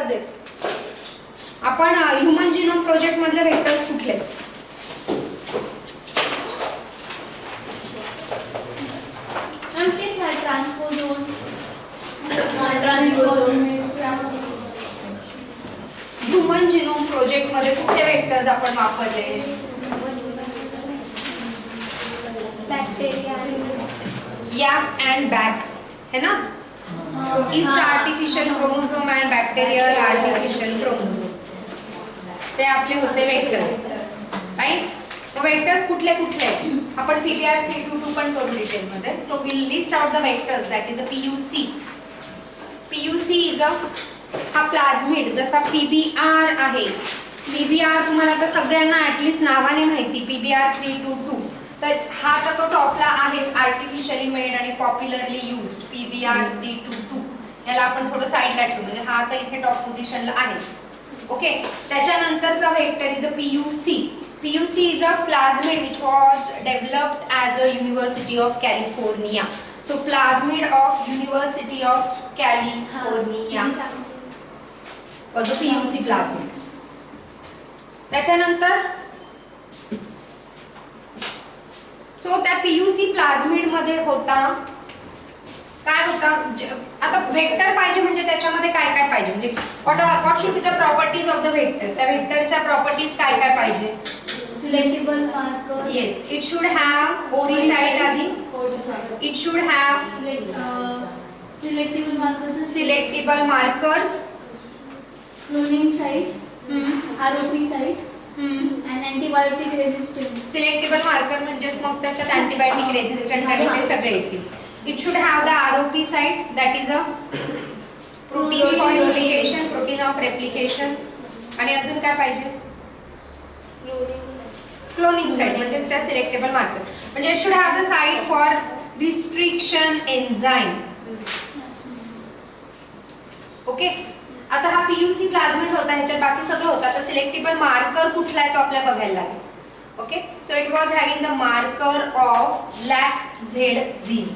Vectors आहेत. आपण human genome project मधले व्हेक्टर्स कुठले? ह्यूमन जिनोम प्रोजेक्ट मध्ये कुठले व्हेक्टर्स आपण वापरले? याक एंड बॅक है ना. So yeast artificial chromosome end bacterial artificial chromosome ते आपले होते व्हेक्टर्स राईट. व्हेक्टर्स कुठले कुठले आपण PBR 322 पण करू डिटेल मध्ये. So will list out the vectors. That is a PUC. PUC is a हा प्लाझमिड जसा PBR आहे. PBR तुम्हाला तर सगळ्यांना ऍटलीस्ट नावाने माहिती PBR 322. तर हा तर तो टॉपला आहेच आर्टिफिशियली मेड आणि पॉप्युलरली युज्ड PBR 322. याला आपण थोडं साईडला ठेवू म्हणजे हा तर इथे टॉप पोझिशनला आहेच. ओके. त्याच्यानंतरचा vector is a PUC. PUC is a plasmid which was developed as a University of California. So plasmid of University of California was a PUC plasmid. त्याच्यानंतर सो त्या PUC प्लाझमिड मध्ये होता काय होता. आता वेक्टर पाहिजे म्हणजे त्याच्यामध्ये काय काय पाहिजे म्हणजे what should be the properties of the vector. त्या वेक्टरच्या प्रॉपर्टीज काय काय पाहिजे? Selectable markers. Yes, it should have ORI site आधी. It should have selectable markers. Selectable markers. Cloning site. ROP site. And antibiotic resistant. Selectable marker म्हणजेच मग त्याच्यात antibiotic resistant आणि ते सगळे येतील. It should have the ROP site, that is a protein for replication, protein of replication. आणि अजून काय पाहिजे? क्लोनिंग साइट म्हणजेच त्या सिलेक्टेबल मार्कर. म्हणजे it should have the site for restriction enzyme. Okay. आता हा PUC प्लाझमिड होता ह्याच्यात बाकी सगळं होतं. आता सिलेक्टेबल मार्कर कुठला आहे तो आपल्याला बघायला लागेल. Okay. So it was having the marker of LAC-Z gene.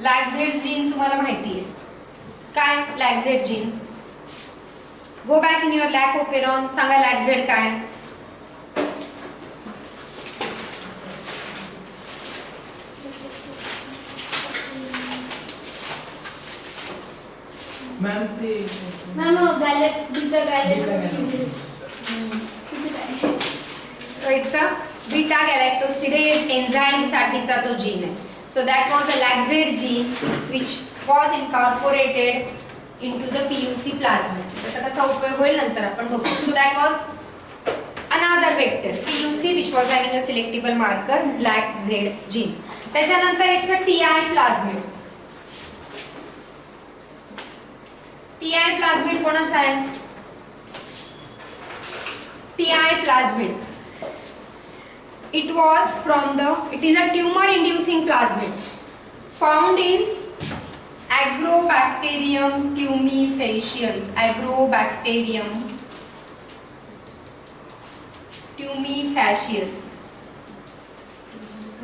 LAC-Z gene तुम्हाला माहिती आहे काय? LAC-Z gene go back in your lac operon. सांगा LAC-Z काय? So it's a beta galactosidase enzyme साठीचा तो जीन आहे. So that was a LAC-Z gene which was incorporated into the PUC plasmid. त्याचा कसा उपयोग होईल नंतर आपण बघू. So that was another vector PUC which was having a selectable marker LAC-Z gene. त्याच्यानंतर it's a TI plasmid. TI plasmid कोणाचा आहे? TI plasmid. It is a tumor inducing plasmid found in Agrobacterium tumefaciens. Agrobacterium tumefaciens.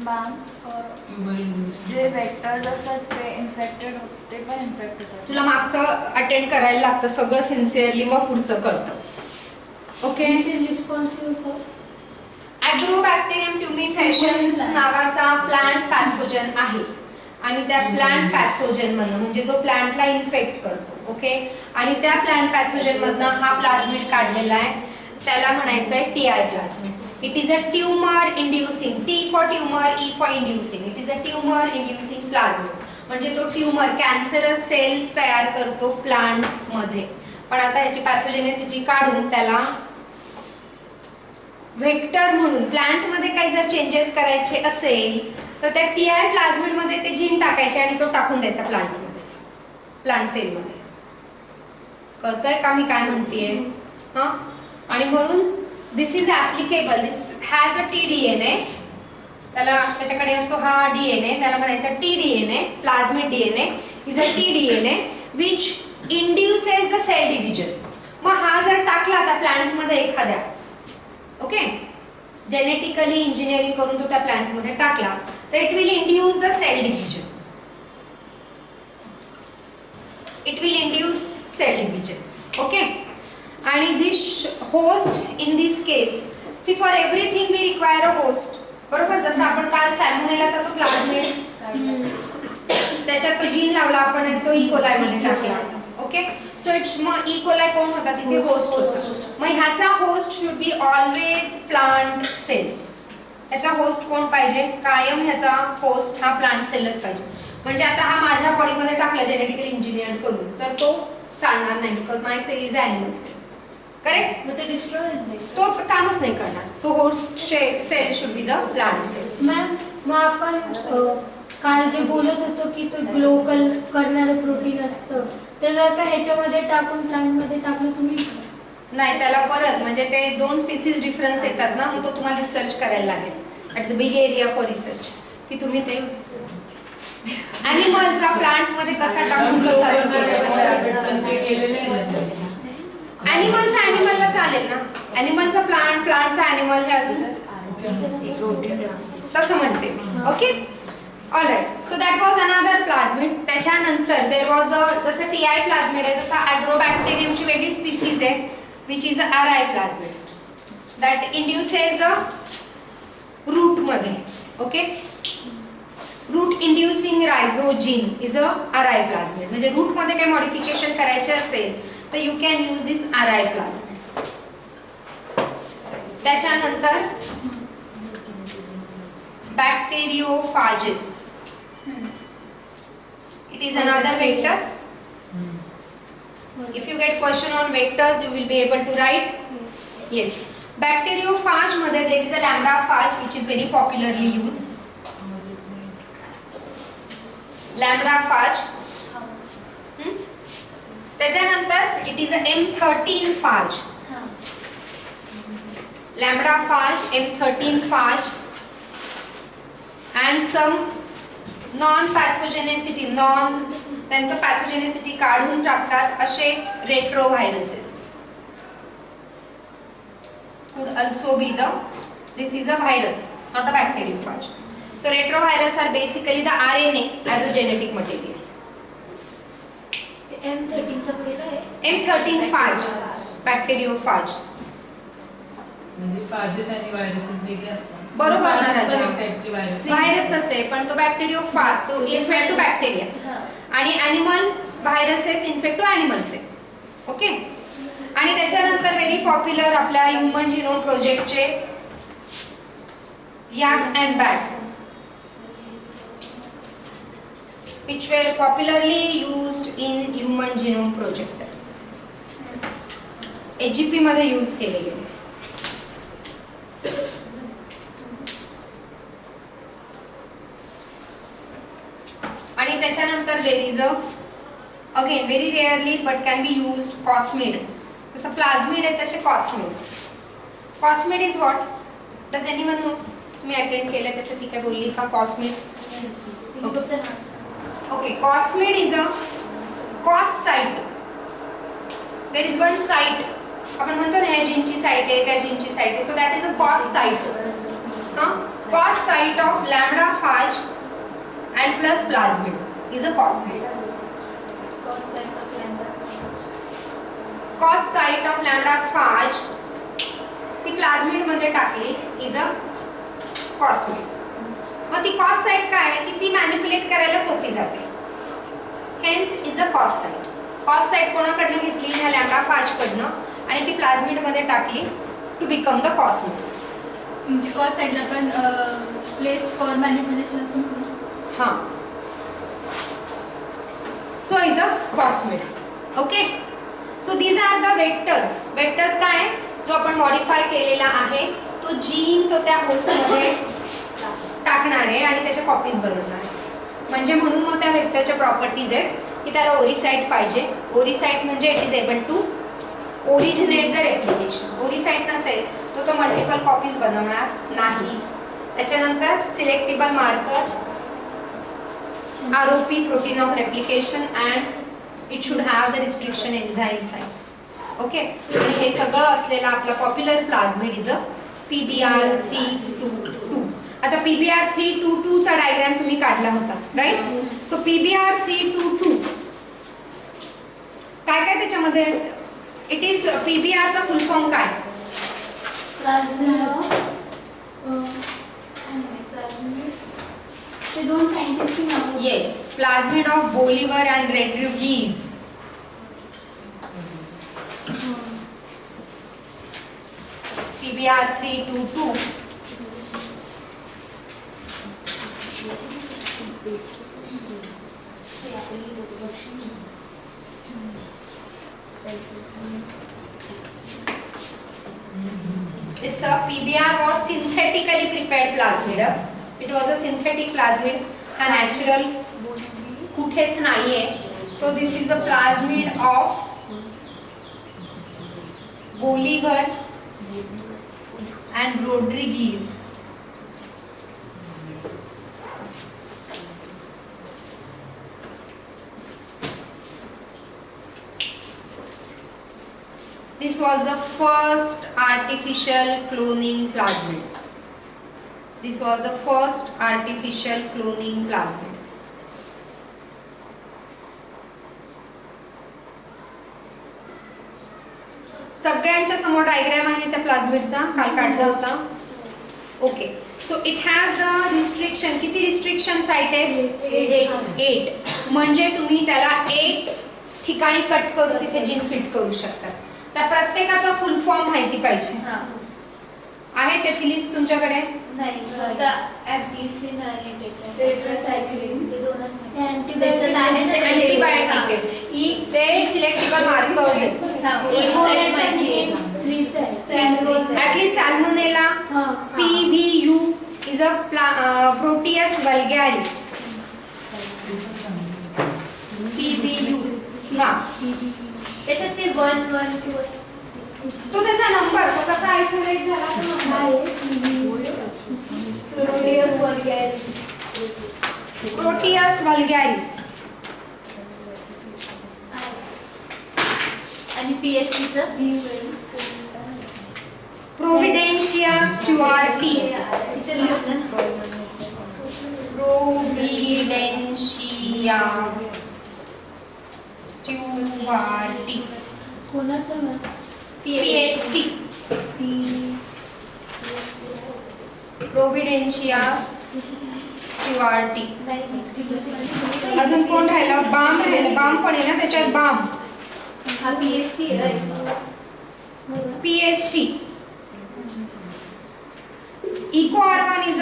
Ma'am जे vectors असतात ते infected होते पण infect होतात. तुला मागचं अटेंड करायला लागतं सगळं सिन्सिअरली मग पुढचं कळतं. ओके. Agrobacterium tumefaciens नावाचा प्लांट पॅथोजन आहे आणि त्या प्लांट पॅथोजन मधनं म्हणजे जो प्लांटला इन्फेक्ट करतो. ओके. आणि त्या प्लांट पॅथोजन मधनं हा प्लाझमिड काढलेला आहे त्याला म्हणायचं आहे TI plasmid. It is a tumor inducing. T for tumor, E for inducing. It is a tumor inducing plasmid. म्हणजे तो ट्यूमर कॅन्सरस सेल्स तयार करतो प्लांट मध्ये. पण आता ह्याची पॅथोजेनेसिटी काढून त्याला व्हेक्टर म्हणून प्लांट मध्ये काही जर चेंजेस करायचे असेल तर त्या TI प्लाझमिड मध्ये ते जीन टाकायचे आणि तो टाकून द्यायचा प्लांट मध्ये, प्लांट सेल मध्ये. कळतंय का मी काय म्हणतेय? हा. आणि म्हणून this is applicable. This has a TDNA. त्याला त्याच्याकडे असतो हा DNA. त्याला म्हणायचं TDNA. Plasmid DNA is a TDNA which induces the cell division. मग हा जर टाकला त्या प्लांट मध्ये एखाद्या, ओके, जेनेटिकली इंजिनिअरिंग करून तो त्या प्लांट मध्ये टाकला तर it will induce the cell division. It will induce cell division. Okay, and this host in this case, see for everything we require a host. बरोबर, जसं आपण काल सॅल्मोनेलाचा तो प्लाझ्मिड त्याच्यात तो जीन लावला आपण आणि तो इकोलाय मध्ये टाकला. ओके, सो इट्स मग इकोलाय कोण होता तिथे? होस्ट होता. मग ह्याचा host should be always plant cell. ह्याचा होस्ट कोण पाहिजे? कायम ह्याचा होस्ट हा प्लांट सेलच पाहिजे. म्हणजे आता हा माझ्या बॉडीमध्ये टाकला जेनेटिकली इंजिनियर करून तर तो चालणार नाही, because my cell is animal cell. Correct? मग ते डिस्ट्रॉय होईल. तो कामच नाही करणार. So host cell should be the plant cell. Ma'am, मग आपण काल जे बोलत होतो की तो ग्लो करणारं प्रोटीन असतं, तर जर का ह्याच्यामध्ये टाकून प्लांटमध्ये टाकलं तुम्ही? नाही, त्याला परत म्हणजे ते दोन स्पीसीज डिफरन्स येतात ना, मग तो तुम्हाला रिसर्च करायला लागेल. That's a big area for research की तुम्ही ते ॲनिमलचा प्लांटमध्ये कसा टाकून कसा असं ॲनिमलचा ॲनिमलला चालेल ना, ॲनिमलचा प्लांट, प्लांटचा ॲनिमल हे अजून तसं म्हणते मी. Okay, alright. So that was another plasmid. त्याच्यानंतर देर वॉज अ, जसं TI प्लाझमिड आहे तसं ॲग्रोबॅक्टेरियमची वेगळी स्पीसीज आहे which is RI plasmid that induces the root मध्ये. Okay, root inducing rhizogene is a RI plasmid. म्हणजे रूट मध्ये काही मॉडिफिकेशन करायचे असेल तर you can use this RI plasmid. त्याच्यानंतर bacteriophages. It is another vector. If you get question on vectors, you will be able to write. Yes. Bacteriophage मध्ये there is a lambdaphage which is very popularly used. Lambdaphage. त्याच्यानंतर it is a M13 phage. Lambdaphage, M13 phage, and some non-pathogenicity, त्यांचं पॅथोजेनिसिटी काढून टाकतात असे रेट्रोव्हायरसेस. could also be this is a virus, not a bacteriophage. So retrovirus are basically the RNA as a genetic material. M13 चा पहिला आहे. M13 phage, bacteriophage. म्हणजे फाजेस आणि viruses वेगळे असतात. बरोबर ना राजा? टाइपचे व्हायरस. व्हायरसच आहे पण तो बॅक्टेरियोफाज, तो इन्फेक्ट टू बॅक्टेरिया. आणि animal viruses infect to animals आहे. ओके, आणि त्याच्यानंतर व्हेरी पॉप्युलर आपल्या ह्युमन जिनोम प्रोजेक्टचे YAC and BAC, which were popularly used in human genome project. HGP मध्ये यूज केले गेले. आणि त्याच्यानंतर there is a again very rarely but can be used cosmid. जसं प्लाझमिड आहे तसे cosmid. Cosmid is what? Does anyone know? तुम्ही attend केलं त्याच्यात ती काय बोलली का cosmid? Okay, cosmid is a cos site. There is one site. आपण म्हणतो ना ह्या जीनची साइट आहे त्या जीनची साइट आहे. So that is a cos site. Cos site of lambda phage and plus plasmid is a cosmid. Cos site of lambdaphage ती प्लाझमिड मध्ये टाकली is a cosmid. मग ती cos site काय आहे की ती मॅनिप्युलेट करायला सोपी जाते. Hence is a cos site. Cos site कोणाकडनं घेतली? ह्या लॅम्डाफाज कडनं आणि ती प्लाझमिड मध्ये टाकली to become the cosmid. म्हणजे कॉस साइडला पण प्लेस फॉर मॅनिप्युलेशन. हाँ, so is a cosmid. Okay, so these are the vectors. Vectors काय आहे? जो आपण मॉडिफाय केलेला आहे तो जीन तो त्या होस्ट मध्ये टाकणार आहे आणि त्याच्या कॉपीज बनवणार आहे. म्हणजे म्हणून मग त्या वेक्टरच्या प्रॉपर्टीज आहेत की त्याला ओरिसाइट पाहिजे. ओरिसाइट म्हणजे it is able to originate the replication. Ori site नसेल तो मल्टिपल कॉपीज बनवणार नाही. त्याच्यानंतर selectable marker, ROP protein of replication, and it should have the restriction enzyme site. Okay, आणि हे सगळं असलेला आपला popular plasmid is a PBr322. आता PBr322 चा डायग्राम तुम्ही काढला होता, राईट? सो PBr322 काय काय त्याच्यामध्ये इट इज PBRचा फुल फॉर्म काय? ते दोन सायंटिस्टची नाव. Yes, plasmid of Bolivar and Rodriguez. PBR 322. It's a PBR was synthetically prepared plasmid. It was a synthetic plasmid. हा natural कुठेच नाहीये. So this is a plasmid of Bolivar and Rodriguez. This was the first artificial cloning plasmid. This was the first artificial cloning plasmid. सगळ्यांच्या समोर diagram आहे त्या प्लाझ्मिडचा, काल काढला होता. Okay, so it has the restriction. किती रिस्ट्रिक्शन साईट आहे? 8. म्हणजे तुम्ही त्याला 8 ठिकाणी कट करून तिथे जीन फिट करू शकता. त्या प्रत्येकाचा फुल फॉर्म माहिती पाहिजे. आहे त्याची लिस्ट तुमच्याकडे? नाही, आता FDC टेट्रासायक्लिन ते दोनच माहिती. अँटीबायोटिक आहे. ते सिलेक्टिबल मार्कर्स आहेत. At least Salmonella, PVU is a Proteus vulgaris. PVU हा, त्याच्यात ते 1 किंवा तो त्याचा नंबर, तो कसा आयसोलेट झाला तो नंबर आहे. प्रोटियस वल्गॅरिस. प्रोटियस वल्गॅरिस. आणि PSTचं प्रोविडेन्शिया स्टुआर्टी. प्रोविडेन्शिया स्टुआर्टी. कोणाचं? PST. प्रोविडेन्शिया स्टुआर्टी. अजून कोण राहिलं? बाम राहिलं. बाम पण आहे ना त्याच्यात? बाम. हा PST आहे. PST. इको R1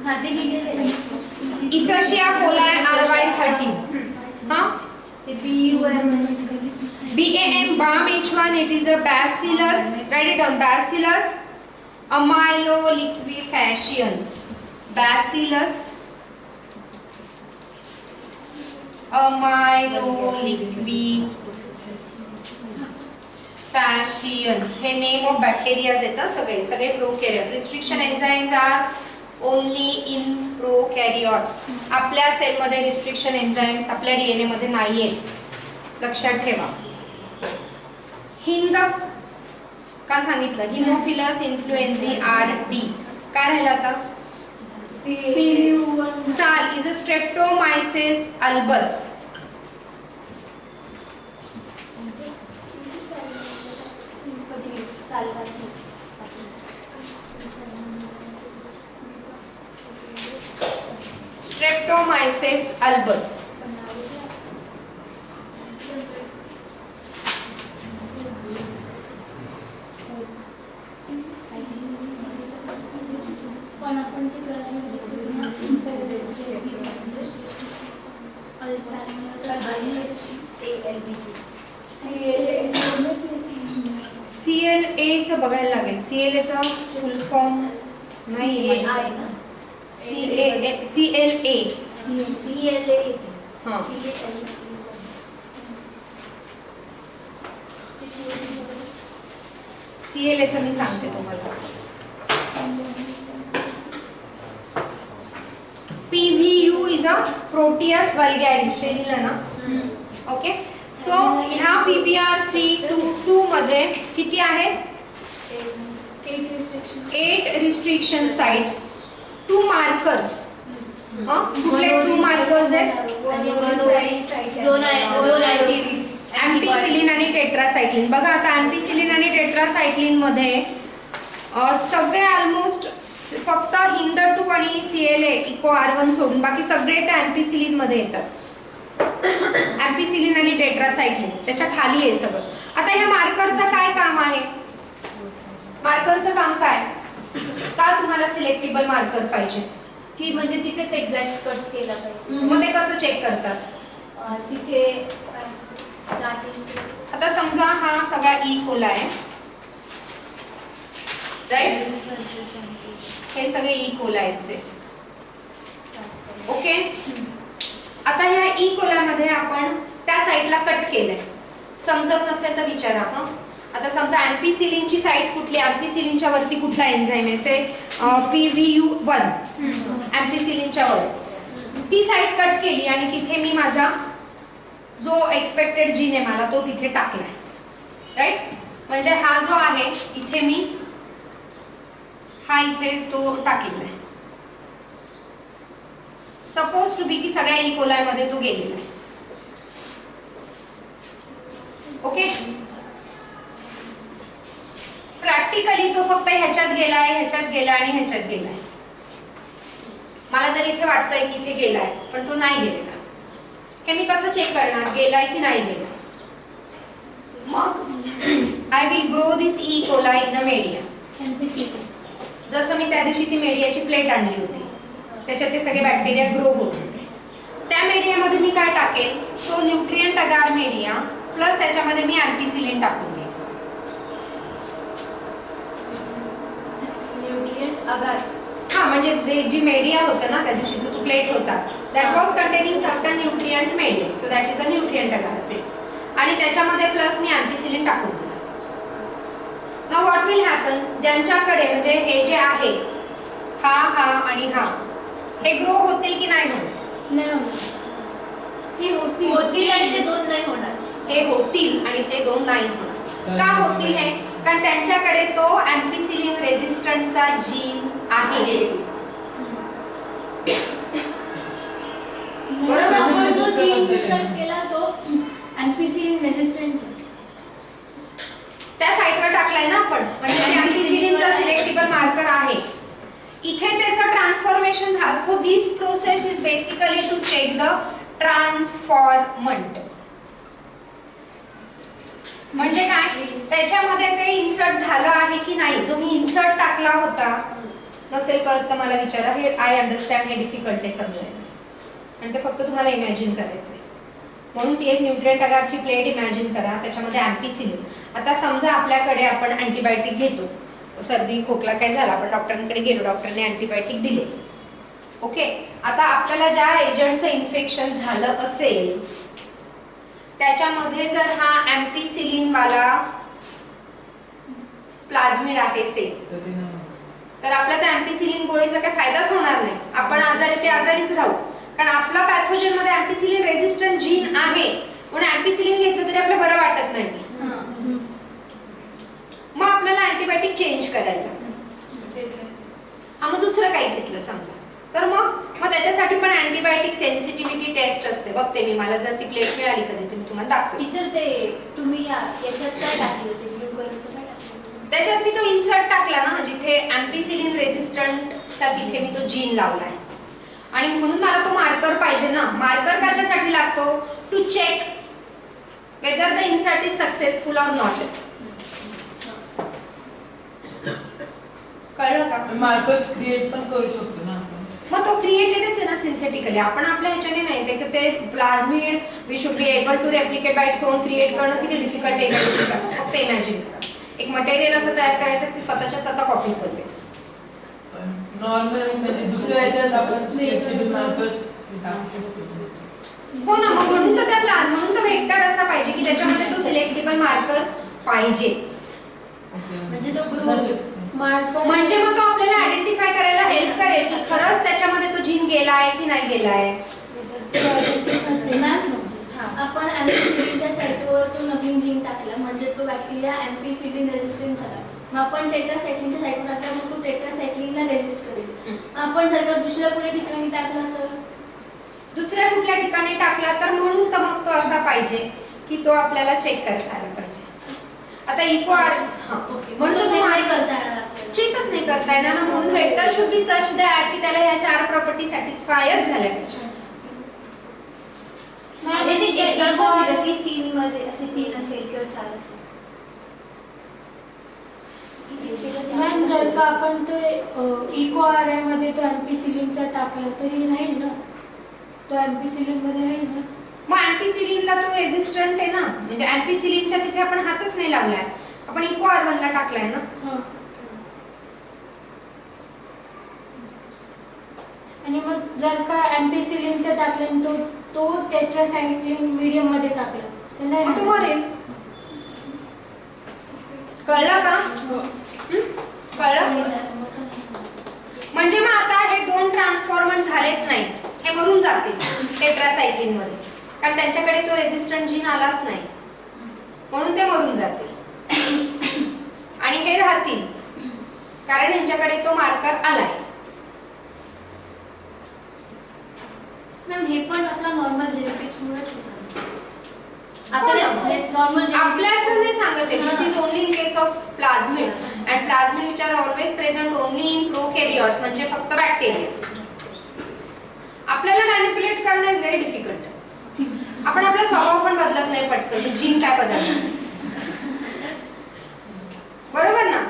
हा ते लिहिलेलं. इसेशिया कोलाई RY13. हाँ, ते BUM. BAM, BAM H1, it is a Bacillus, write it down, Bacillus amyloliquefaciens. Bacillus amyloliquefaciens. हे नेम ऑफ बॅक्टेरियाज येतात सगळे सगळे prokaryote. Restriction enzymes are only in prokaryotes. आपल्या सेलमध्ये रिस्ट्रिक्शन एन्झाइम्स आपल्या DNA मध्ये नाही आहेत, लक्षात ठेवा. हिंद काय सांगितलं? Haemophilus influenzae RD. काय राहिलं आता? Sal is a Streptomyces albus. Streptomyces albus. पण आपण ते क्लासमध्ये CLA चं बघायला लागेल. CLA चा फुल फॉर्म नाही आहे. CLA. हां, CLA चं मी सांगते तुम्हाला. PVU is a Proteus vulgaris. ते लिहिलं ना? ओके, सो ह्या PBR 322 मध्ये किती आहेत? 8 रिस्ट्रिक्शन साइट्स, 2 मार्कर्स. कुठले 2 मार्कर्स आहेत? दोन ITV. अँपिसिलिन आणि टेट्रासायक्लिन. बघा आता अँपिसिलिन आणि टेट्रासायक्लिन मध्ये सगळे ऑलमोस्ट फक्त HindII आणि CLA इको R1 सोडून बाकी सगळे ते अँपिसिलिन मध्ये येतात. अँपिसिलिन आणि टेट्रासायक्लिन त्याच्या खाली आहे सगळं. आता ह्या मार्करचं काय काम आहे? मार्करचं काम काय? का तुम्हाला सिलेक्टेबल मार्कर पाहिजे? की म्हणजे तिथेच एक्झॅक्ट कट केला पाहिजे. मग ते कसं चेक करतात? तिथे starting आता समजा हा सगळा ई खोला आहे, राईट? हे सगळे ई खोलायचे. ओके. आता ह्या ई खोल्यामध्ये आपण त्या साईडला कट केलंय. समजत नसेल तर विचारा. हा आता समजा अँपिसिलिनची साईड कुठली? अँपिसिलिनच्या वरती कुठला एन्झाईम आहे? से PVU1 अँपिसिलिनच्या वर. ती साईड कट केली आणि तिथे मी माझा जो एक्सपेक्टेड जीन आहे मला तो तिथे टाकलाय, राईट? म्हणजे हा जो आहे इथे मी हा इथे तो टाकलेला आहे. सपोज टू बी की सगळ्या ई कोलायमध्ये तो गेलेला आहे. ओके. प्रॅक्टिकली तो फक्त ह्याच्यात गेलाय, ह्याच्यात गेला आणि ह्याच्यात गेलाय. मला जर इथे वाटतंय की इथे गेलाय पण तो नाही गेलेला, हे मी कसं चेक करणार गेलाय की नाही गेलाय? मग I will grow this E coli in a media. जसं मी त्या दिवशी ती मीडियाची प्लेट आणली होती, त्याच्यात ते सगळे बॅक्टेरिया ग्रो होत होते. त्या मीडियामध्ये मी काय टाकेल? तो न्यूट्रिएंट अगार मीडिया प्लस त्याच्यामध्ये मी अँपिसिलिन टाकून देईन. न्यूट्रिएंट अगार. हा म्हणजे जी मीडिया होतं ना त्या दिवशी जो तो प्लेट होता, that was containing certain nutrient media, so that is a nutrient agar असेल. आणि त्याच्यामध्ये प्लस मी अँपिसिलिन टाकून दिलं. Now what will happen? ज्यांच्याकडे म्हणजे हे जे आहे हा हा आणि हा, हे ग्रो होतील की नाही होणार? नाही होणार. ही होतील आणि ते दोन नाही होणार. हे होतील आणि ते दोन नाही होणार. का होतील हे? कारण त्यांच्याकडे तो अँपिसिलिन रेझिस्टंटचा जीन आहे. बरोबर. आपण जो जीन इन्सर्ट केला तो अँपिसिलिन रेझिस्टंट त्या साईटवर टाकलाय ना आपण, म्हणजे अँपिसिलिनचा सिलेक्टेबल मार्कर आहे. इथे त्याचं ट्रान्सफॉर्मेशन झालं. So this process is basically to check the transformant. म्हणजे काय? त्याच्यामध्ये ते इन्सर्ट झालं आहे की नाही. जो मी इन्सर्ट टाकला होता, नसेल कळत तर मला विचारा. हे आय अंडरस्टँड, हे डिफिकल्ट आहे समजायला आणि ते फक्त तुम्हाला इमॅजिन करायचंय. म्हणून ती एक न्यूट्रिएंट अगारची प्लेट इमॅजिन करा, त्याच्यामध्ये अँपिसिलिन. आता समजा आपल्याकडे आपण अँटीबायोटिक घेतो, सर्दी खोकला काय झाला, आपण डॉक्टरांकडे गेलो, डॉक्टरने अँटीबायोटिक दिले. ओके. आता आपल्याला ज्या एजंटचं इन्फेक्शन झालं असेल त्याच्यामध्ये जर हा अँपिसिलिन वाला प्लाझ्मिड आहे तर आपल्या त्या अँपिसिलिन गोळीचा काही फायदाच होणार नाही. आपण आजारी ते आजारीच राहू. कारण आपला पॅथोजन मध्ये अँपिसिलिन रेझिस्टंट जीन आहे, म्हणून अँपिसिलिन घेतलं तरी आपल्याला बरं वाटत नाही. मग आपल्याला अँटीबायोटिक चेंज करायला. मग दुसरं काही घेतलं समजा तर मग त्याच्यासाठी पण अँटीबायोटिक सेन्सिटिव्हिटी टेस्ट असते. बघते मी, मला जर ती प्लेट मिळाली कधी तर मी तुम्हाला दाखवते. टीचर ते तुम्ही याच्यात काय टाकलं? ते ब्लू कलरचं काय टाकलं? त्याच्यात मी तो इन्सर्ट टाकला ना, जिथे अँपिसिलिन रेझिस्टंटच्या तिथे मी तो जीन लावलाय. आणि म्हणून मला तो मार्कर पाहिजे ना. मार्कर कशासाठी लागतो? To check whether the insert is successful or not. कळलं का? मार्कर्स क्रिएट पण करू शकतो ना आपण. मग तो क्रिएटेडच आहे ना सिंथेटिकली. आपण आपल्या ह्याच्याने नाही. ते plasmid we should be able to replicate by its own. Create करणं किती डिफिकल्ट आहे. फक्त इमॅजिन करा. एक मटेरियल असं तयार करायचं की स्वतःच्या स्वतः कॉपीज बनते. नॉर्मल म्हणजे दुसऱ्या ह्याच्यात आपण सिलेक्टेबल मार्कर्स टाकू शकतो. हो ना. मग म्हणून तर त्या म्हणून तर वेक्टर असा पाहिजे की त्याच्यामध्ये तो सिलेक्टेबल मार्कर पाहिजे. म्हणजे तो ग्रुप मार्कर म्हणजे मग तो आपल्याला आयडेंटिफाय करायला हेल्प करेल की खरंच त्याच्यामध्ये तो जीन गेला आहे की नाही गेला आहे. आपण अँपिसिलिनच्या साईटवर तो नवीन जीन टाकला म्हणजे तो बॅक्टेरिया अँपिसिलिन रेझिस्टंट झाला. मग आपण टेट्रासायक्लिनच्या साईटवर टाकला मग तो टेट्रासायक्लिनला रेझिस्ट करेल. आपण जर का दुसऱ्या कुठल्या ठिकाणी टाकला तर दुसऱ्या कुठल्या ठिकाणी टाकला तर म्हणून तर मग तो असा पाहिजे की तो आपल्याला चेक करता आला पाहिजे. आता इको आर म्हणून तो तो check नाही तुम्हाला करता येणार आपल्याला. चेकच नाही करता येणार ना, म्हणून vector should be such that की त्याला ह्या 4 प्रॉपर्टी सॅटिस्फायच झाल्या पाहिजे. आणि ते एक्झाम्पल दिलं की 3 मध्ये असे 3 असेल किंवा 4 असेल. मॅम जर का आपण ते इको आर आय मध्ये तो एम्पिसिलिनचा टाकला तरी राहील ना, तो एम्पिसिलिन मध्ये राहील ना. मग एम्पिसिलिनला तो रेझिस्टंट आहे ना, म्हणजे एम्पिसिलिनच्या तिथे आपण हातच नाही लावलाय, आपण इको R1 ला टाकलाय ना. आणि मग जर का एम्पिसिलिनचा टाकला तो तो टेट्रासायक्लिन मीडियम मध्ये टाकला तर नाही मग तो राहणार. मरेल. कळलं का? कळलं? म्हणजे मग आता हे 2 ट्रान्सफॉर्मर झालेच नाही, हे मरून जातील टेट्रासायक्लिन मध्ये, कारण त्यांच्याकडे तो रेझिस्टंट जीन आलाच नाही, म्हणून ते मरून जातील. आणि हे राहतील कारण यांच्याकडे तो मार्कर आलाय. मॅम हे पण आपला नॉर्मल जेनेटिक्स मुळे आपल्याला नॉर्मल आपल्याच नाही सांगत आहे, this is only in case of plasmid, and plasmid which are always present only in prokaryotes, म्हणजे फक्त बॅक्टेरिया. आपल्याला मॅनिप्युलेट करणं इज व्हेरी डिफिकल्ट. आपण आपला स्वभाव पण बदलत नाही पटकन, जीन काय बदलणार, बरोबर ना?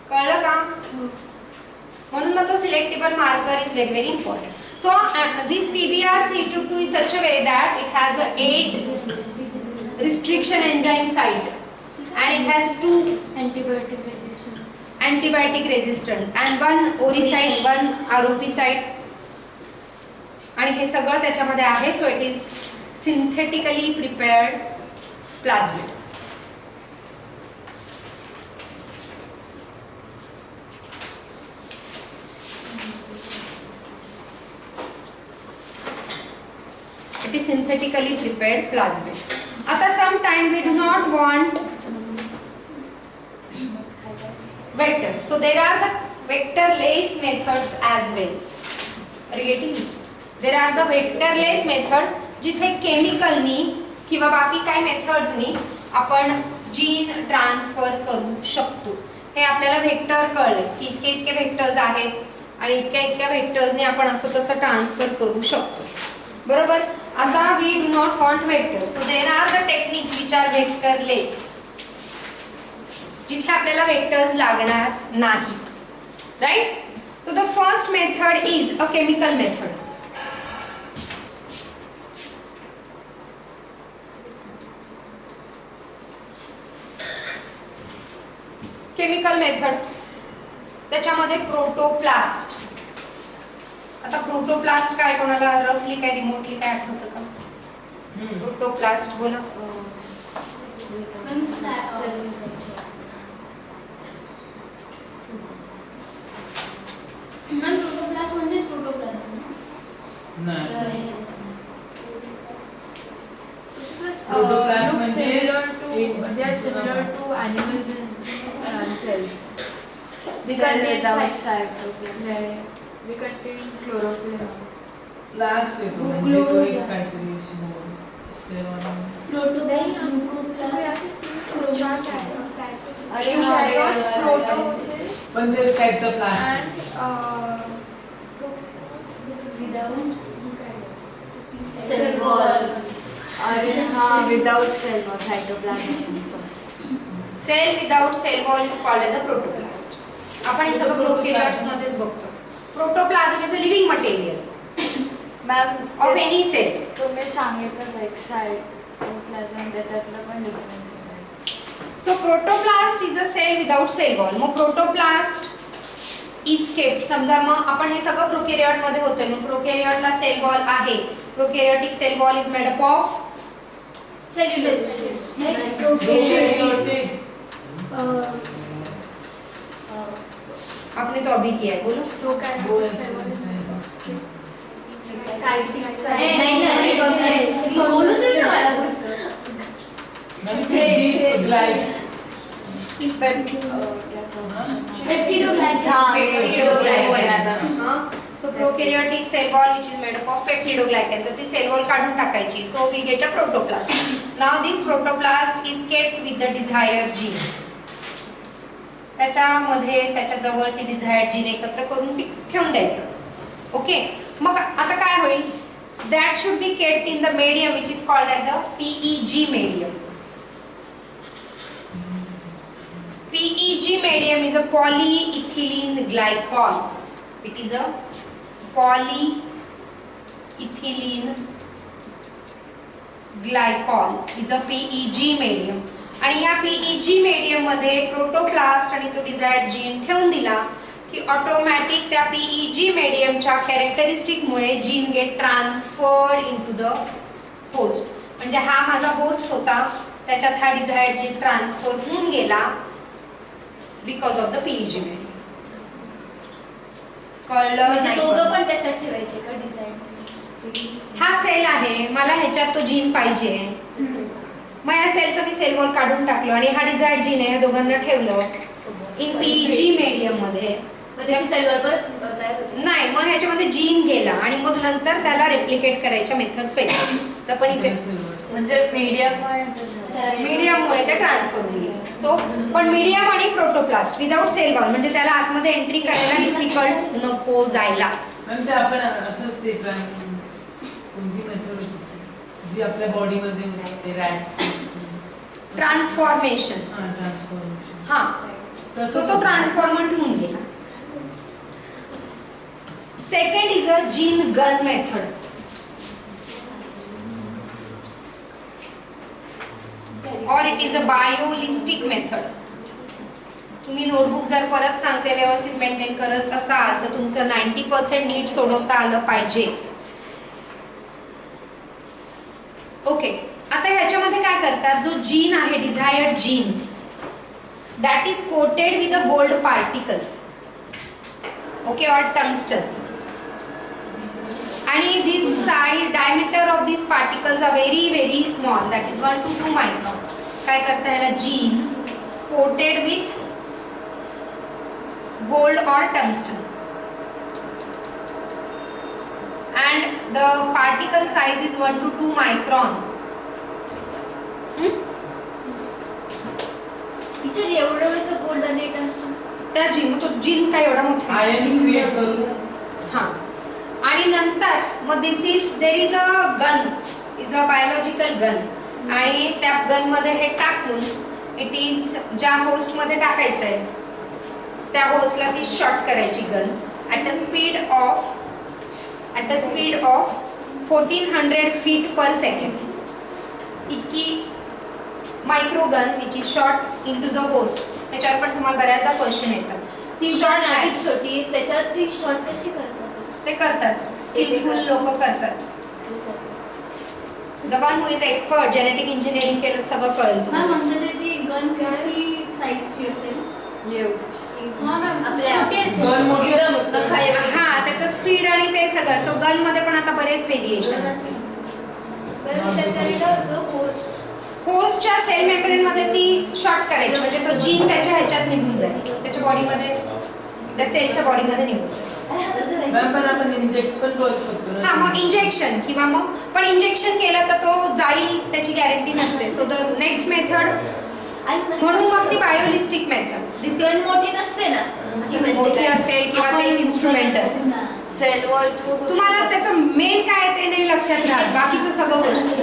कळलं का? म्हणून मग तो selectable marker is very very important. So this PBR322 is such a way that it has a 8 restriction enzyme site and it has 2 antibiotic resistant and 1 ORI site, 1 ROP site, आणि हे सगळं त्याच्यामध्ये आहे. So it is synthetically prepared plasmid. It is synthetically prepared plasmid. आता sometime we do not want vector, so there are the vectorless methods as well. Are you getting it? There are the vectorless method, जिथे केमिकलनी किंवा बाकी काही मेथड्सनी आपण gene transfer करू शकतो. हे आपल्याला व्हेक्टर कळले की इतके इतके व्हेक्टर्स आहेत आणि इतक्या इतक्या व्हेक्टर्सनी आपण असं तसं ट्रान्सफर करू शकतो, बरोबर. आता we do not want vectors, so there are the techniques which are vectorless, जिथे आपल्याला वेक्टर्स लागणार नाही, right? So the first method is a chemical method. Chemical method, त्याच्यामध्ये प्रोटोप्लास्ट. आता प्रोटोप्लास्ट काय, कोणाला रफली काय रिमोटली काय आठवतं का? प्रोटोप्लास्ट बोला. प्रोटोप्लास्ट म्हणजेच प्रोटोप्लास्ट नाही. प्रोटोप्लास्ट म्हणजे they are similar to animals and cells. They Cell contain without cytoplasm. They contain chlorophyll. प्लास्ट येतो म्हणजे तो एक कॅल्क्युलेशन प्रोटोप्लास्ट ल्युकोप्लास्ट अरे हा पण ते टाईपचा प्लास्ट सेल वॉल. अरे हा without cell wall cytoplasm. Cell without cell wall is called as a protoplast. आपण हे सगळं प्रोकॅरियोट्स मध्येच बघतो. Protoplasm is a living material ma'am of any cell. तुम्ही सांगितलं लाईक सायटोप्लाझम त्याच्यातलं पण डिफरन्स आहे. So protoplast is a cell without cell wall. मग प्रोटोप्लास्ट इज केप्ट, समजा मग आपण हे सगळं प्रोकॅरियोट मध्ये होतोय, मग प्रोकॅरियोटला सेल वॉल आहे. Prokaryotic cell wall is made up of आपने तो अभी किया है, बोलो. So prokaryotic cell wall which is made up of peptidoglycan, तर ती सेल वॉल काढून टाकायची. So we get a protoplast. Now this protoplast is kept with the desired gene. त्याच्यामध्ये त्याच्याजवळ ती डिझायर्ड जीन एकत्र करून ठेवून द्यायचं. ओके, मग आता काय होईल? That should be kept in the medium which is called as a PEG medium. PEG medium is a polyethylene glycol. It is a polyethylene glycol is a PEG medium. आणि या PEG medium मध्ये protoplast आणि तो desired gene ठेवून दिला की automatic त्या PEG mediumच्या कॅरेक्टरिस्टिक मुळे gene get transferred into the host. म्हणजे हा माझा होस्ट होता, त्याच्यात हा डिझायर्ड जीन ट्रान्सफर होऊन गेला because of the PEG medium. कळलं? म्हणजे दोघं पण त्याच्यात ठेवायचे का डिझाईन? हा सेल आहे, मला ह्याच्यात तो जीन पाहिजे, मग या सेलचं मी सेल वॉल काढून टाकलो आणि हा डिझायर्ड जीन आहे, दोघांना ठेवलं इन PEG medium मध्ये. नाही, मग ह्याच्यामध्ये जीन गेला आणि मग नंतर त्याला रेप्लिकेट करायच्या मेथड्स वेगळ्या. तर पण इथे म्हणजे मीडियममुळे ते ट्रान्सफर होईल. सो पण मीडियम आणि प्रोटोप्लास्ट विदाउट सेल वॉल म्हणजे त्याला आतमध्ये एंट्री करायला डिफिकल्ट नको जायला. मॅम ते आपण असंच ते कोणती मेथड होती जी आपल्या बॉडीमध्ये ते रॅट्स ट्रान्सफॉर्मेशन. हा, तसं तो ट्रान्सफॉर्मंट होऊन गेला. Second is a gene gun method. और it is a biolistic method. तुम्ही नोटबुक जर परत सांगते व्यवस्थित मेंटेन करत असाल तर तुमचं 90% नीट सोडवता आलं पाहिजे. ओके, आता ह्याच्यामध्ये काय करतात, जो जीन आहे desired gene that is coated with a gold particle, okay, और टंगस्टन. आणि this side diameter of this particles are very small, that is 1 to 2 micron. काय करता ह्याला gene coated with gold or tungsten and the particle size is 1 to 2 micron. Teacher एवढं वेळेस gold आणि tungsten त्या gene तो gene काय एवढा मोठा आयन क्रिएट करू. हां, आणि नंतर मग this is there is a gun, is a biological gun, आणि त्या गन मध्ये हे टाकून इट इज ज्या होस्ट मध्ये टाकायचं आहे त्या होस्टला ती शॉट करायची gun at a speed of 1400 feet per second. इतकी micro gun which is shot into the host. त्याच्यावर पण तुम्हाला बऱ्याचदा क्वेश्चन येतात. ती शॉट आहे छोटी, त्याच्यात ती शॉट कशी करतात? ते करतात, स्किलफुल लोक करतात. The one who is expert, genetic engineering केलं सगळं कळेल हा, तुम्हाला. म्हणजे ती गन किती साईजची असेल? हा, त्याचं स्पीड आणि ते सगळं. सो गन मध्ये पण आता बरेच व्हेरिएशन असतील. होस्टच्या सेल मेम्ब्रेन मध्ये ती शॉर्ट करायची म्हणजे तो जीन त्याच्या ह्याच्यात निघून जाईल, त्याच्या बॉडीमध्ये, त्या सेलच्या बॉडीमध्ये निघून जाईल. पण आपण इंजेक्ट पण करू शकतो. हा, मग इंजेक्शन किंवा मग पण इंजेक्शन केलं तर तो जाईल त्याची गॅरंटी नसते. सो द नेक्स्ट मेथड, म्हणून मग ती बायोलिस्टिक मेथड. दिस गन मोठी नसते ना, मोठी असेल किंवा ते इन्स्ट्रुमेंट असेल. सेल वॉल तुम्हाला त्याचं मेन काय ते नाही लक्षात राहत, बाकीचं सगळं गोष्टी.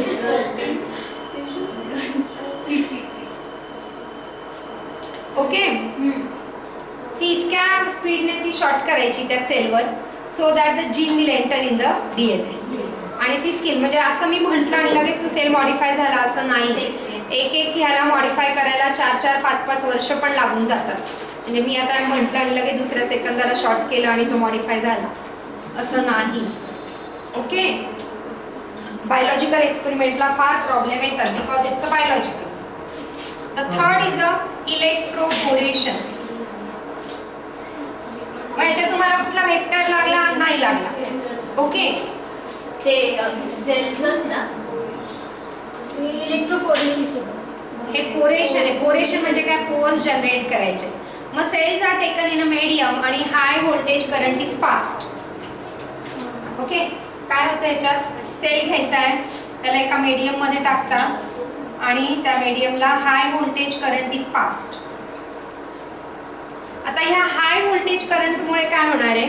ओके, ती इतक्या स्पीडने ती शॉर्ट करायची त्या सेलवर so that the gene will enter in the DNA. आणि ती स्किल म्हणजे असं मी म्हटलं आणि लगेच तो सेल मॉडिफाय झाला असं नाही. एक ह्याला मॉडिफाय करायला 4-4, 5-5 वर्ष पण लागून जातात. म्हणजे मी आता म्हटलं आणि लगेच दुसऱ्या सेकंदाला शॉर्ट केलं आणि तो मॉडिफाय झाला असं नाही. ओके, बायोलॉजिकल एक्सपेरिमेंटला फार प्रॉब्लेम येतात because it's a biological. The third is a electroporation. म्हणजे तुम्हाला कुठला वेक्टर लागला नाही लागला. ओके, ते जेल्सच ना, इलेक्ट्रोफोरेसिस. हे पोरेशन आहे. पोरेशन म्हणजे काय, पोअर्स जनरेट करायचे. मग cells are taken in a medium आणि high voltage current is fast. Okay, काय होतं याच्यात, सेल घ्यायचा आहे, त्याला एका मीडियम मध्ये टाकता आणि त्या मीडियमला high voltage current is passed. आता ह्या हाय व्होल्टेज करंटमुळे काय होणार आहे,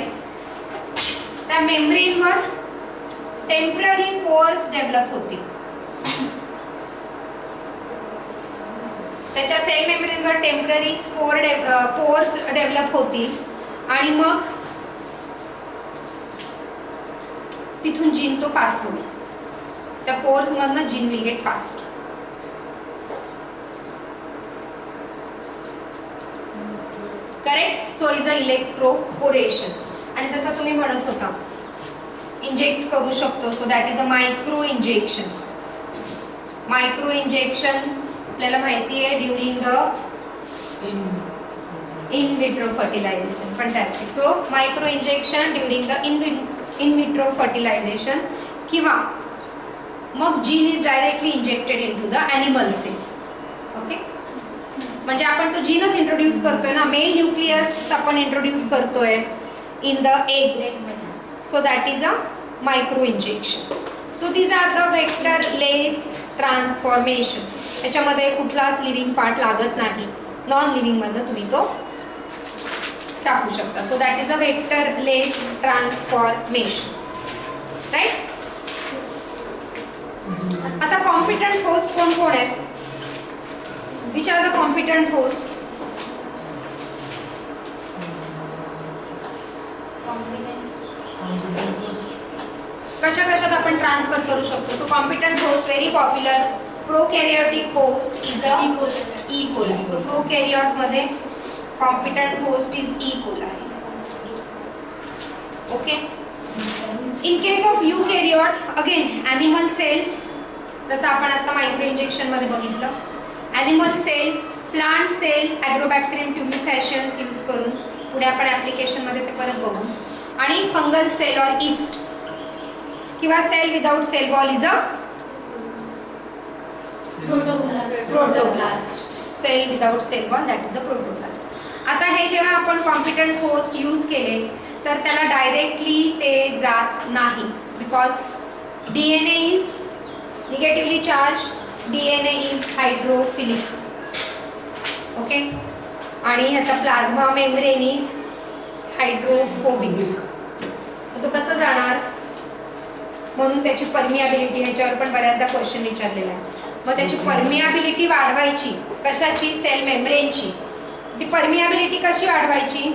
त्या मेम्ब्रेनवर टेम्पररी पोअर्स डेव्हलप होतील. त्याच्या सेल मेम्ब्रेनवर टेम्पररी पोअर्स डेव्हलप होतील आणि मग तिथून जीन तो पास होईल. त्या पोअर्स मधनं gene will get passed. Correct. So is a electroporation. आणि जसं तुम्ही म्हणत होता इंजेक्ट करू शकतो, so that is a micro injection. Micro injection आपल्याला माहिती आहे during the in vitro fertilization. Fantastic. So micro injection during the in vitro fertilization किंवा मग gene is directly injected into the animal cell. Okay, म्हणजे आपण तो जीनच introduce करतोय ना, मेल न्यूक्लियस आपण इंट्रोड्यूस करतोय in the egg. So that is a micro injection. So these are the vectorless transformation. त्याच्यामध्ये कुठलाच लिव्हिंग पार्ट लागत नाही, नॉन लिव्हिंग मधनं तुम्ही तो टाकू शकता. So that is a vectorless transformation. Right. आता कॉम्पिटंट होस्ट कोण कोण आहे, विचार द कॉम्पिटंट होस्ट. कशा कशात आपण ट्रान्सफर करू शकतो. So competent host very popular. Prokaryotic host is a E coli. So prokaryote मध्ये competent host is E coli. Okay. In case of eukaryote again animal cell, जसं आपण आता मायक्रो इंजेक्शन मध्ये बघितलं. Animal cell, plant cell, Agrobacterium tumefaciens use करून पुढे आपण ॲप्लिकेशनमध्ये ते परत बघू. आणि फंगल सेल ऑर ईस्ट किंवा cell without cell wall is a protoplast. Cell without cell wall that is a protoplast. आता हे जेव्हा आपण कॉम्पिटंट होस्ट यूज केले तर त्याला डायरेक्टली ते जात नाही, because DNA is negatively charge, DNA is hydrophilic. Okay. आणि ह्याचा प्लाझ्मा मेम्ब्रेन इज हायड्रोफोबिक. तो कसं जाणार, म्हणून त्याची परमियाबिलिटी, ह्याच्यावर पण बऱ्याचदा क्वेश्चन विचारलेला आहे. मग त्याची परमियाबिलिटी वाढवायची कशाची, सेल मेम्ब्रेनची. ती परमियाबिलिटी कशी वाढवायची,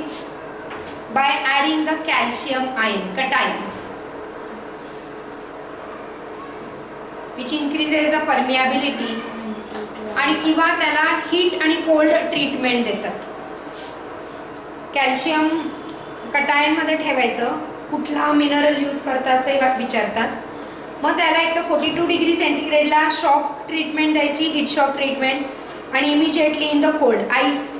by adding the calcium ion cations which increases the permeability. आणि किंवा त्याला हीट आणि कोल्ड ट्रीटमेंट देतात. कॅल्शियम कटायनमध्ये ठेवायचं, कुठला मिनरल यूज करता असंही विचारतात. मग त्याला एक तर 42 डिग्री सेंटीग्रेडला शॉक ट्रीटमेंट द्यायची, हीट शॉक ट्रीटमेंट, आणि immediately in the cold ice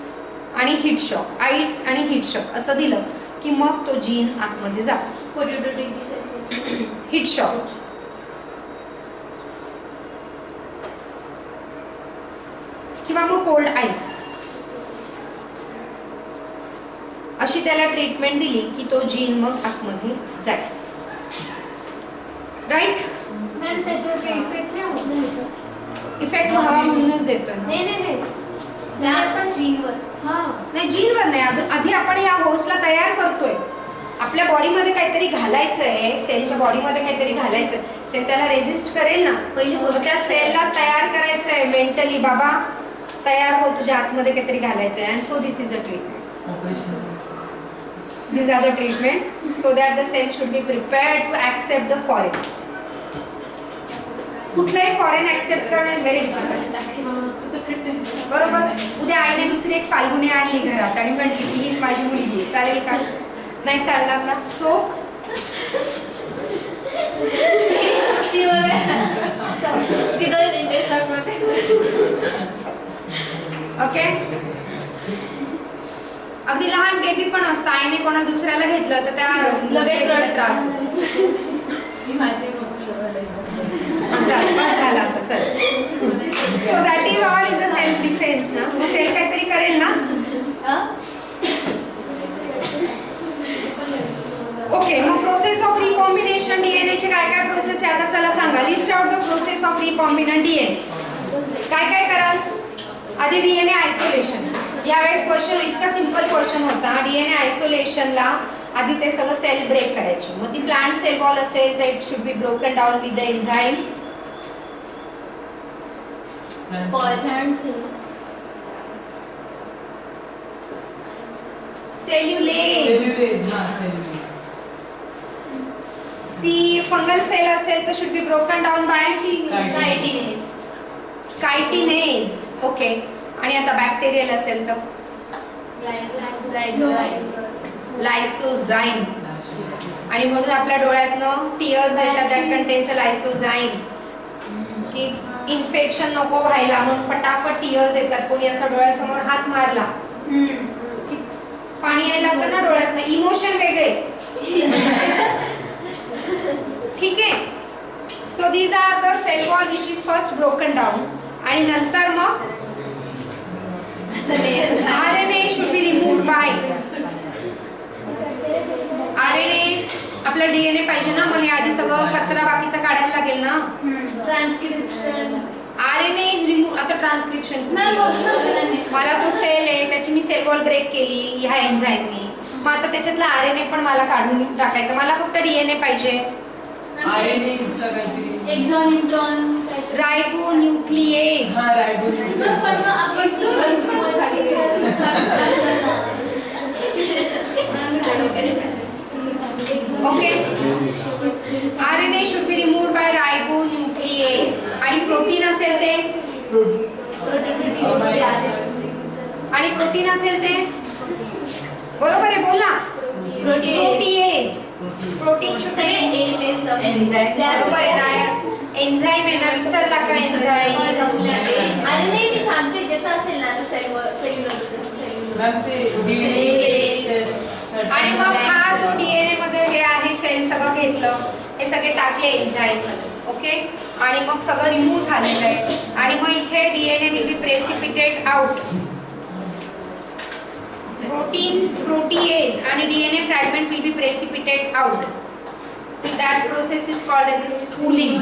आणि हीट शॉक, आईस आणि हीट शॉक असं दिलं की मग तो जीन आतमध्ये जातो. 42 डिग्री सेल्सिअस हीट शॉक. किंवा मग कोल्ड आईस अशी त्याला ट्रीटमेंट दिली की तो जीन मग आतमध्ये जाईल. राईट. मॅम त्याच्यावर काही इफेक्ट नाही होत नाही. इफेक्ट व्हावा म्हणूनच देतोय. नाही त्या पण जीनवर. हां नाही, जीनवर नाही. आधी आपण या होस्टला तयार करतोय. आपल्या बॉडीमध्ये काहीतरी घालायचं आहे, सेलच्या बॉडीमध्ये काहीतरी घालायचं आहे. सेल त्याला रेजिस्ट करेल ना, पहिले त्या सेलला तयार करायचं आहे मेंटली, बाबा तयार हो, तुझ्या आतमध्ये काहीतरी घालायचं आहे. And so this is a treatment. These are the treatment so that the cell should be prepared to accept the foreign. कुठलाही फॉरेन ऍक्सेप्ट करणं इज व्हेरी डिफिकल्ट. बरोबर. उद्या आईने दुसरी एक फाल्गुनी आणली घरात आणि म्हटली की हीच माझी मुलगी, चालेल का? नाही चालणार ना. So okay. अगदी लहान बेबी पण असतं, आईने कोणा दुसऱ्याला घेतलं तर त्या लगेच रडत त्रास होतो. मी माझी बस झाला आता. चल. So that is all is a self defence ना. मग सेल काहीतरी करेल ना. ओके. मग process of recombination recombinant DNA. काय काय कराल? आधी डीएनए आयसोलेशन. यावेळेस क्वेश्चन इतका सिंपल क्वेश्चन होता. डीएनए आयसोलेशनला आधी ते सगळं सेल ब्रेक करायची. मग ती प्लांट सेल वॉल असेल तर it should be broken down with the enzyme cellulase. Cellulase. हां सेल्युलेज. ती फंगल सेल असेल तर should be broken down by chitinase. Okay. आणि आता बॅक्टेरियल असेल तर लायसोझाईम. आणि म्हणून आपल्या डोळ्यातनं टीयर्स येतात दॅट कंटेन्स अ लायसोझाईम. की इन्फेक्शन नको व्हायला म्हणून फटाफट टीयर्स येतात. कोणी असा डोळ्यासमोर हात मारला की पाणी यायला लागतं ना डोळ्यातनं. इमोशन वेगळे. ठीक आहे. So these are the cell wall which is first broken down. आणि नंतर मग RNA should be removed by RNA. आपला डीएनए पाहिजे ना. मग हे आधी सगळं कचरा बाकीचा काढायला लागेल ना. ट्रान्सक्रिप्शन. RNA is remove. आता ट्रान्सक्रिप्शन मला तो सेल आहे त्याची मी सेल वॉल ब्रेक केली ह्या एन्झाईमनी. मग आता त्याच्यातला RNA पण मला काढून टाकायचं. मला फक्त डीएनए पाहिजे. RNA इज काहीतरी एक्झॉन इंट्रॉन रायबोन्यूक्लिएज. हां रायबोन्यूक्लिएज. पण आपण okay. RNA should be removed by ribonuclease. आणि प्रोटीन असेल ते आणि प्रोटीन असेल ते बरोबर आहे बोला. प्रोटीएज. प्रोटीन बरोबर आहे ना. एन्झाईम आहे ना. विसरला का एन्झाईम? आणि मग हा जो डीएनए मध्ये हे आहे सेल सगळं घेतलं हे सगळे टाकले एन्झाईम. ओके. आणि मग सगळं रिमूव्ह झालेलं आहे. आणि मग इथे DNA will be precipitated out. Protease आणि DNA fragment will be precipitated out. That process is called as a spooling.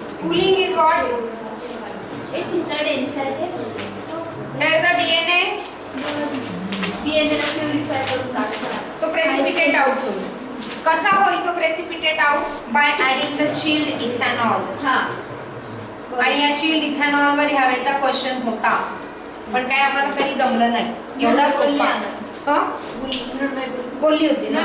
Spooling is what? Where the DNA तो precipitate out होईल. कसा होईल तो precipitate out? By adding the chilled ethanol. आणि या chilled ethanol वर ह्या वेळेचा क्वेश्चन होता पण काय आम्हाला कधी जमलं नाही. एवढा सोपा बोलली होती ना.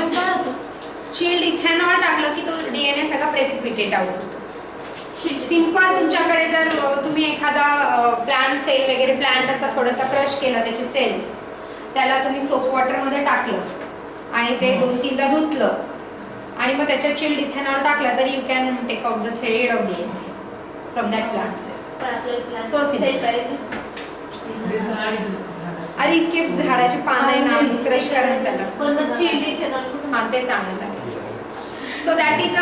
चिल्ड इथेनॉल टाकलं की तो डीएनए सगळा प्रेसिपिटेट आउट होतो. सिंपल. तुमच्याकडे जर तुम्ही एखादा प्लांट सेल वगैरे प्लांट असा थोडासा क्रश केला त्याचे सेल्स त्याला तुम्ही सोप वॉटरमध्ये टाकलं आणि ते 2-3दा धुतलं आणि मग त्याच्यात चिल्ड इथेनॉल टाकला तरी you can take out the thread of DNA from that plant cell. So simple. अरे इतके झाडाचे पान आहे ना क्रश करून त्याला हां तेच आणून टाकायचं. So that is a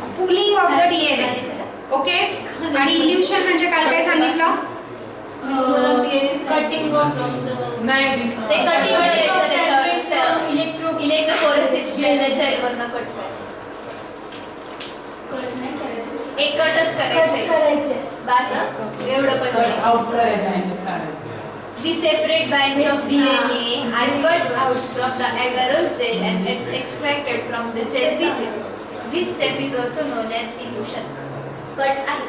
spooling of the DNA. Okay. आणि इल्युशन म्हणजे काल काय सांगितलं? कटिंग नाही ते कटिंग करायचं त्याच्यावर इलेक्ट्रोफोरेसिस त्याच्यावरनं कट करायचं. एक कटच करायचंय बस. एवढं पण आउट करायचं. The separate bands of DNA are cut out from the agarose gel and extracted from the gel pieces. This step is also known as elution. Cut आहे.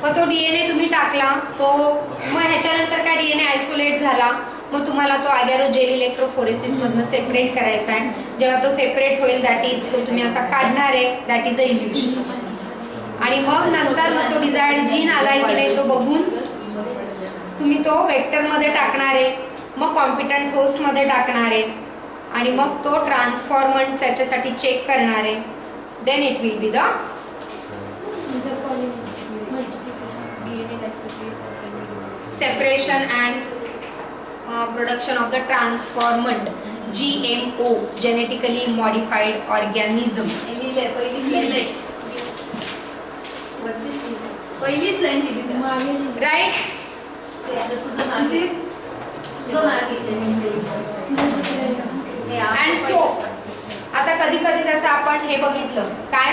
मग तो डीएनए तुम्ही टाकला तो मग ह्याच्यानंतर काय डीएनए आयसोलेट झाला. मग तुम्हाला तो अगॅरोजेल इलेक्ट्रोफोरेसिस मधनं सेपरेट करायचा आहे. जेव्हा तो सेपरेट होईल दॅट इज तो तुम्ही असा काढणार आहे दॅट इज अ इल्युशन. आणि मग नंतर मग तो डिझायर्ड जीन आलाय की नाही तो बघून तुम्ही तो वेक्टरमध्ये टाकणार आहे. मग कॉम्पिटंट होस्टमध्ये टाकणार आहे आणि मग तो ट्रान्सफॉर्मंट त्याच्यासाठी चेक करणार आहे. Then it will be the separation and production of the transformant GMO genetically modified organisms. पहिलीच लाईन लिहिली Right? And so आता कधी कधी जसं आपण हे बघितलं काय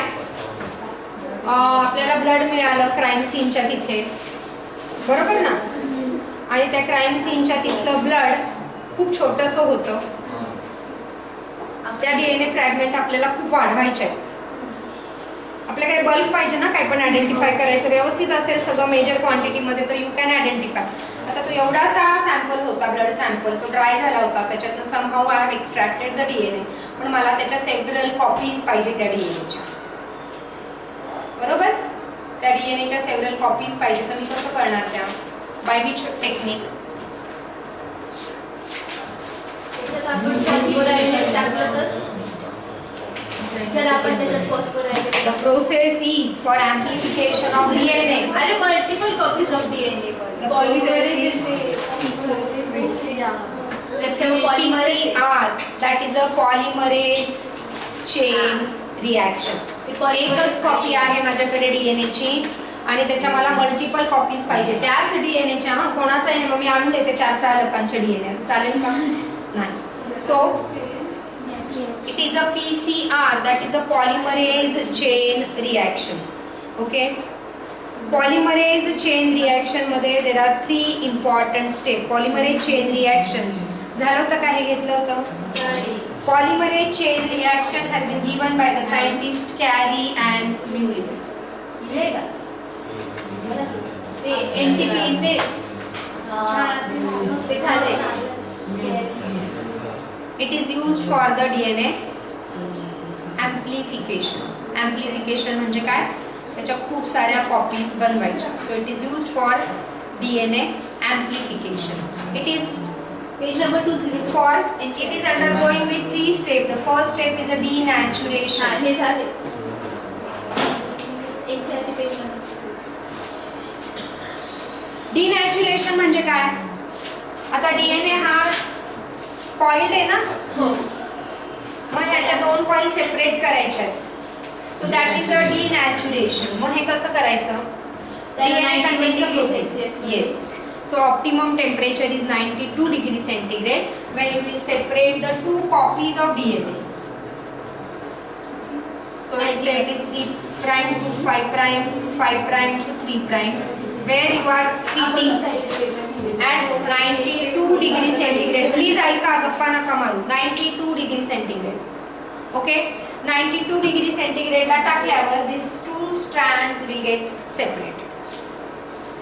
आपल्याला ब्लड मिळालं क्राईम सीनच्या तिथे, बरोबर ना? आणि त्या क्राईम सीनच्या तिथलं ब्लड खूप छोटंसं होतं. त्या DNA फ्रॅगमेंट आपल्याला खूप वाढवायचे आहेत. आपल्याकडे बल्क पाहिजे ना, काही पण आयडेंटिफाय करायचं व्यवस्थित असेल सगळं मेजर क्वांटिटीमध्ये तर यू कॅन आयडेंटिफाय. आता तो एवढासा सॅम्पल होता, ब्लड सॅम्पल, तो ड्राय झाला होता, त्याच्यातनं somehow I have extracted the DNA, पण मला त्याच्या सेव्हरल कॉपीज पाहिजे त्या DNAच्या, बरोबर? त्या DNAच्या सेव्हरल कॉपीज पाहिजे, तर मी कसं करणार त्या? By which technique? आपण फॉस्फोरायलेट टाकलं तर जर आपण त्याच्यात फॉस्फोरायलेट The process is for amplification of DNA. अरे multiple copies of DNA The process is PCR, that is a polymerase chain reaction. एकच कॉपी आहे माझ्याकडे DNAची आणि त्याच्या मला मल्टिपल कॉपीज पाहिजे त्याच DNAच्या. कोणाचा आहे मग मी आणून देते 4-6 लोकांचे DNA, चालेल का? नाही. So it is a PCR, that is a polymerase chain reaction. Okay, polymerase chain reaction मध्ये there are 3 important steps. polymerase chain reaction झालं होतं का? हे घेतलं होतं. polymerase chain reaction has been given by the scientist Carey and Lewis. ते NTP ते झाले. It is used for the DNA amplification. Amplification म्हणजे काय? त्याच्या खूप साऱ्या कॉपीज बनवायच्या. So it is used for DNA amplification. It is page number 204 for it is undergoing with 3 steps. The first step is a denaturation. हे झाले. Exact page number. Denaturation म्हणजे काय? आता DNA हा कॉइल्ड आहे ना, हो. मग ह्याच्या 2 कॉइल सेपरेट करायच्या आहेत. So that is a denaturation. मग हे कसं करायचं? त्याला DNA 91 contains a degree protein. Celsius. Yes. So optimum temperature is 92 degree centigrade when you will separate the 2 copies of DNA. So let's say it is 3 prime to 5 prime, 5 prime to 3 prime, where you are heating at 92 degree centigrade. Please ऐका, गप्पा नका मारू. 92 degree centigrade. Okay? 92 degree centigrade ला टाकल्यावर these 2 strands will get separated.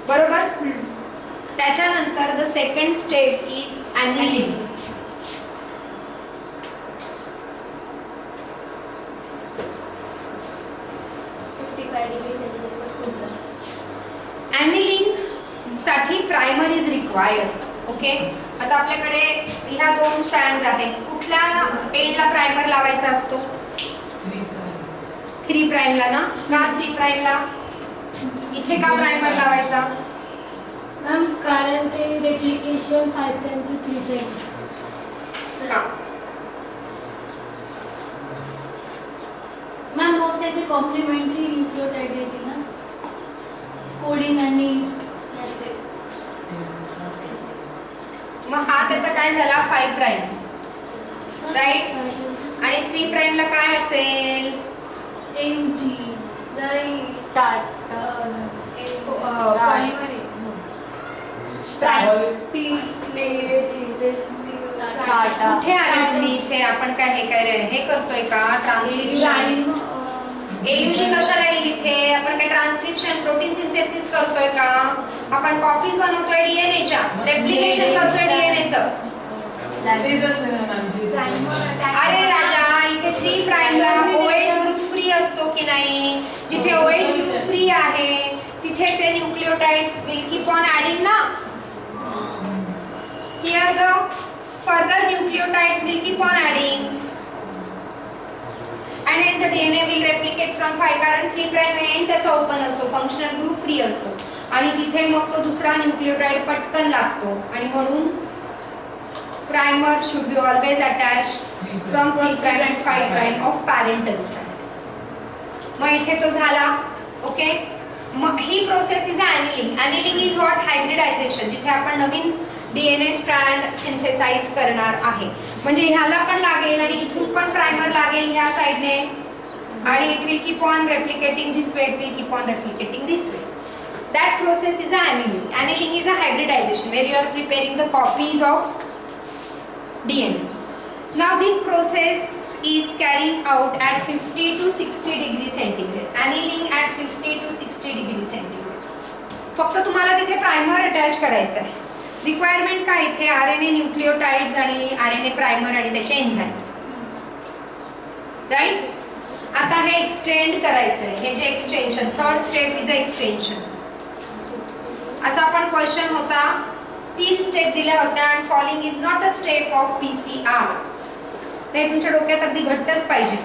बरोबर? त्याच्यानंतर the second step is annealing. Annealing साठी primer is required. Okay, आता आपल्याकडे ह्या 2 स्ट्रँड्स आहेत. कुठल्या एंडला प्रायमर लावायचा असतो? 3 प्राइमला ना. का 3 प्राइमला? इथे का प्रायमर लावायचा? मॅम कारण ते रेप्लिकेशन 5 प्राइम टू 3 प्राइम. का? मॅम मग त्याचे कॉम्प्लिमेंटरी न्यूक्लियोटाइड्स येतील ना, कोडिंग आणि याचे. मग हा त्याचा काय झाला? 5 प्राइम, राईट. आणि 3 प्राइमला काय असेल? एमजी जय कुठे आले तुम्ही इथे? आपण काय हे करतोय का? ट्रान्सक्रिप्शन. एयूजी कशाला येईल इथे? आपण काय ट्रान्सक्रिप्शन प्रोटीन सिंथेसिस करतोय का? आपण कॉपीज बनवतोय डीएनएच्या, रेप्लिकेशन करतोय डीएनएचं. अरे राजा, इथे 3 प्राइमला OH ग्रुप फ्री असतो की नाही? जिथे OH ग्रुप फ्री आहे तिथे ते nucleotides will keep on adding ना. Here the further nucleotides will keep on adding and hence the DNA will replicate from 5. कारण 3 prime end त्याचा ओपन असतो, फंक्शनल ग्रुप फ्री असतो आणि तिथे मग तो दुसरा न्यूक्लियोटाइड पटकन लागतो आणि म्हणून primer should be always attached from 3 prime and 5 prime of parental strand. मग इथे तो झाला. ओके, मग ही process is annealing. Annealing is what? hybridization. जिथे आपण नवीन DNA स्ट्रँड सिंथेसाइज करणार आहे. म्हणजे ह्याला पण लागेल आणि इथून पण प्राइमर लागेल ह्या साइडने and it will keep on replicating this way, it will keep on replicating this way. That process is annealing. Annealing is a hybridization where you are preparing the copies of DNA. Now this process is carrying out at 50 to 60 degree centigrade. Annealing at 50 to 60 degree centigrade. फक्त तुम्हाला तिथे primer attach करायचं आहे. Requirement काय इथे RNA nucleotides आणि RNA primer आणि त्याचे एन्झाइम्स. राइट. आता हे एक्सटेंड करायचं आहे. हे जे extension, third step is a extension. असा आपण क्वेश्चन होता, 3 स्टेप दिल्या होत्या आणि following is not a step of PCR. ते तुमच्या डोक्यात अगदी घट्टच पाहिजे.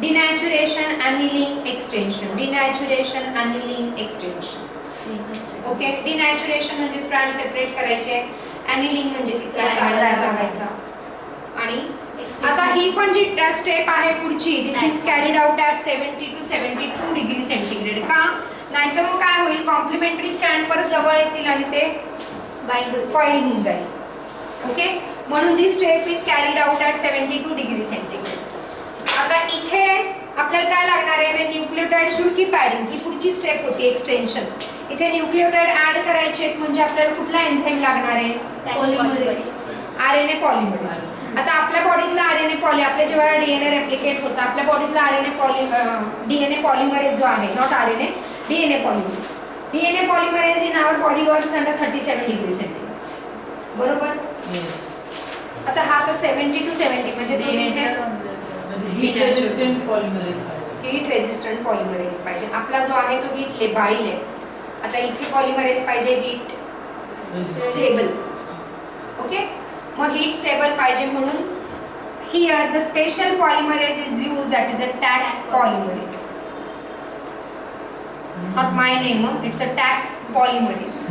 डिनॅच्युरेशन, annealing, extension. डिनॅच्युरेशन, annealing, extension. Okay. डिनॅच्युरेशन म्हणजे स्ट्रँड सेपरेट करायचे, अॅनिलिंग म्हणजे तिथे डायग्राम लावायचा. आणि आता ही पण जी स्टेप आहे पुढची, this is carried out at 70 to 72 degree centigrade. का? नाहीतर मग काय होईल, कॉम्प्लिमेंटरी स्ट्रँड परत जवळ येतील आणि ते कॉइल होऊन जाईल. ओके. म्हणून this step is carried out at 72 degree centigrade. आता इथे आपल्याला काय लागणार आहे, न्यूक्लियोटाइड शुड कीप ॲडिंग. ही पुढची स्टेप होती एक्सटेन्शन. इथे न्यूक्लियोटाइड ऍड करायचे म्हणजे आपल्याला कुठला एन्झाइम लागणार आहे, पॉलिमरेज, RNA पॉलिमरेज. आता आपल्या बॉडीतला RNA पॉली, आपल्या जेव्हा DNA रेप्लिकेट होता, आपल्या बॉडीतला DNA पॉलिमरेज जो आहे, not RNA, DNA polymerase. DNA polymerase in our body works under 37 degree centigrade. बरोबर. आता हा तर 70 to 70 म्हणजे heat resistant polymerase. Heat resistant polymerase पाहिजे. आपला जो आहे तो हीट लेबाईल आहे. आता इथे पॉलिमरेज पाहिजे हीट स्टेबल. ओके. मग हीट स्टेबल पाहिजे म्हणून here the special polymerase is used, that is a Taq polymerase. Not my name, it's a Taq polymerase.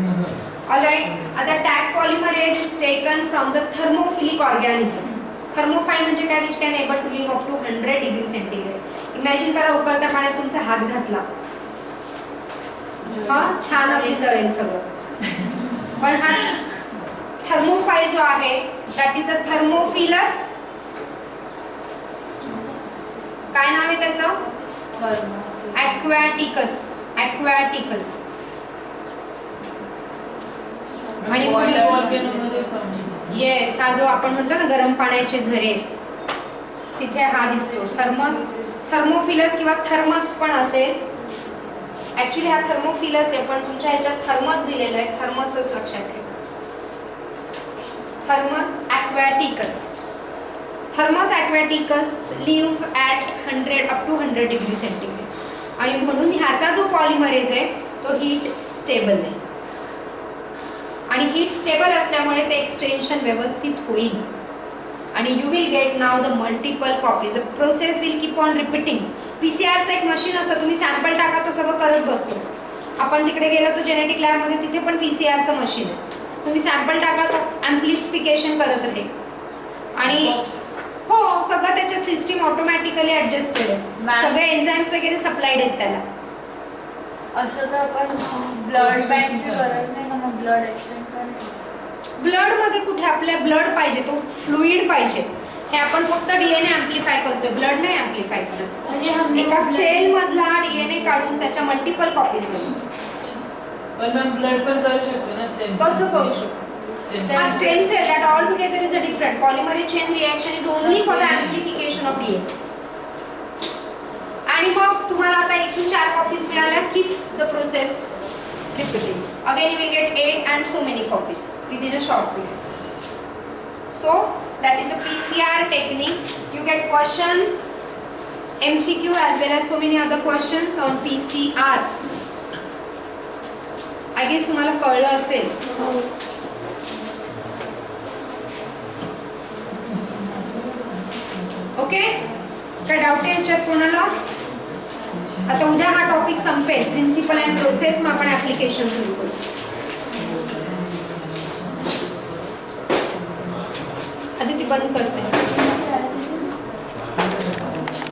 Alright. आता Taq polymerase is taken from the thermophilic organism. Thermophile म्हणजे काय, which can able to live up to 100 degree centigrade. Imagine करा, उकळत्या पाण्यात तुमचा हात घातला, हा छान अगदी जळेल सगळं. पण हा थर्मोफाईल जो आहे, दॅट इज अ थर्मोफिलस. काय नाव आहे त्याचं, ॲक्वॅटिकस. ॲक्वॅटिकस. आणि येस, हा जो आपण म्हणतो ना गरम पाण्याचे झरे, तिथे हा दिसतो थर्मस. थर्मोफिलस किंवा थर्मस पण असेल. ऍक्च्युली हा थर्मोफिलस आहे, पण तुमच्या ह्याच्यात थर्मस दिलेला आहे, थर्मसच लक्षात ठेवा. Thermus aquaticus. Thermus aquaticus live at 100 up to 100 degree centigrade. आणि म्हणून ह्याचा जो पॉलिमरेज आहे तो हीट स्टेबल आहे. आणि हीट स्टेबल असल्यामुळे ते एक्सटेन्शन व्यवस्थित होईल. आणि you will get now the multiple copies. The process will keep on repeating. PCRचं एक मशीन असतं, तुम्ही सॅम्पल टाका तो सगळं करत बसतो. आपण तिकडे गेलो तो जेनेटिक लॅबमध्ये, तिथे पण PCRचं मशीन आहे. तुम्ही सॅम्पल टाका तो ॲम्प्लिफिकेशन करत राहील. आणि हो, सगळं त्याच्यात सिस्टीम ऑटोमॅटिकली ॲडजस्टेड आहे. सगळे एन्झाईम्स वगैरे सप्लाइड आहेत त्याला. असं तर आपण ब्लड बँकची गरज नाही ना, मग ब्लड एक्सचेंज करायचं. ब्लडमध्ये कुठे, आपल्या ब्लड पाहिजे, तो फ्लुइड पाहिजे. हे आपण फक्त DNA ॲम्प्लिफाय करतोय, ब्लड नाही ॲम्प्लिफाय करत. एका सेल मधला DNA काढून त्याच्या मल्टिपल कॉपीज बनवतो. पण मॅम ब्लड पण करू शकतो ना स्टेम. कसं करू शकतो? हा stem cell that all together is a different. Polymerase chain reaction is only for the amplification of DNA. आणि मग तुम्हाला आता इथून 4 कॉपीज मिळाल्या. Keep the process repeating. Again you will get 8 and so many copies within a short period. So that is a PCR technique. You get question, MCQ as well as so many other questions on PCR. I guess तुम्हाला कळलं असेल. Okay. काय doubt आहे याच्यात कोणाला? आता उद्या हा टॉपिक संपेल, प्रिन्सिपल अँड प्रोसेस. मग आपण ऍप्लिकेशन सुरू करू. आधी ती बंद करते.